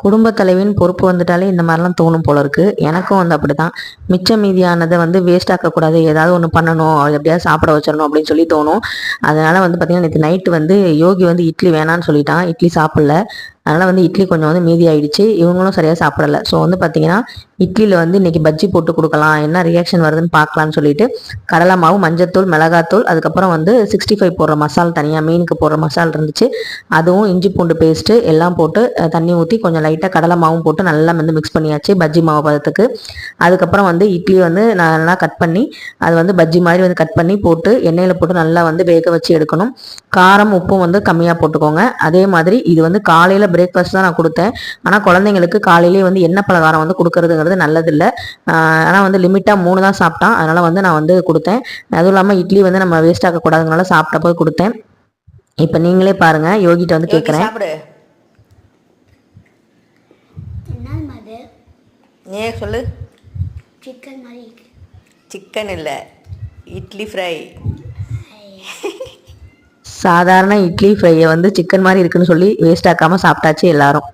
குடும்ப தலைவின் பொறுப்பு வந்துட்டாலே இந்த மாதிரிலாம் தோணும் போல இருக்கு. எனக்கும் வந்து அப்படிதான். மிச்சம் மீதியானதை வந்து வேஸ்ட் ஆக்கக்கூடாது, ஏதாவது ஒன்று பண்ணணும், எப்படியாவது சாப்பிட வச்சிடணும் அப்படின்னு சொல்லி தோணும். அதனால வந்து பார்த்தீங்கன்னா நேற்று நைட்டு வந்து யோகி வந்து இட்லி வேணான்னு சொல்லிட்டான், இட்லி சாப்பிடல. அதனால் வந்து இட்லி கொஞ்சம் வந்து மீதி ஆயிடுச்சு, இவங்களும் சரியாக சாப்பிடல. ஸோ வந்து பார்த்தீங்கன்னா இட்லியில் வந்து இன்னைக்கு பஜ்ஜி போட்டு கொடுக்கலாம், என்ன ரியாக்ஷன் வருதுன்னு பார்க்கலான்னு சொல்லிட்டு கடலை மாவு, மஞ்சத்தூள், மிளகாத்தூள், அதுக்கப்புறம் வந்து 65 போடுற மசால், தனியாக மீனுக்கு போடுற மசால் இருந்துச்சு, அதுவும் இஞ்சி பூண்டு பேஸ்ட்டு எல்லாம் போட்டு தண்ணி ஊற்றி கொஞ்சம் லைட்டாக கடலை மாவும் போட்டு நல்லா வந்து மிக்ஸ் பண்ணியாச்சு பஜ்ஜி மாவு பதத்துக்கு. அதுக்கப்புறம் வந்து இட்லி வந்து நல்லா கட் பண்ணி அது வந்து பஜ்ஜி மாதிரி வந்து கட் பண்ணி போட்டு எண்ணெயில் போட்டு நல்லா வந்து வேக வச்சு எடுக்கணும். காரம் உப்பும் வந்து கம்மியாக போட்டுக்கோங்க. அதே மாதிரி இது வந்து காலையில் பிரேக்ஃபாஸ்ட் தான் நான் கொடுத்தேன். ஆனால் குழந்தைங்களுக்கு காலையிலேயே வந்து எண்ணெய் பலகாரம் வந்து கொடுக்கறதுங்கிறது நல்லதில்லை. ஆனால் வந்து லிமிட்டாக 3 தான் சாப்பிட்டான், அதனால் வந்து நான் வந்து கொடுத்தேன். அதுவும் இல்லாமல் இட்லி வந்து நம்ம வேஸ்ட் ஆக்கக்கூடாதுனால சாப்பிட்ட போய் கொடுத்தேன். இப்போ நீங்களே பாருங்க, யோகிட்ட வந்து கேட்குறேன். நீ சொல்லு. சிக்கன் மாதிரி. சிக்கன் இல்லை, இட்லி ஃப்ரை. சாதாரண இட்லி ஃப்ரையை வந்து சிக்கன் மாதிரி இருக்குன்னு சொல்லி வேஸ்ட் ஆக்காமல் சாப்பிட்டாச்சு எல்லாரும்.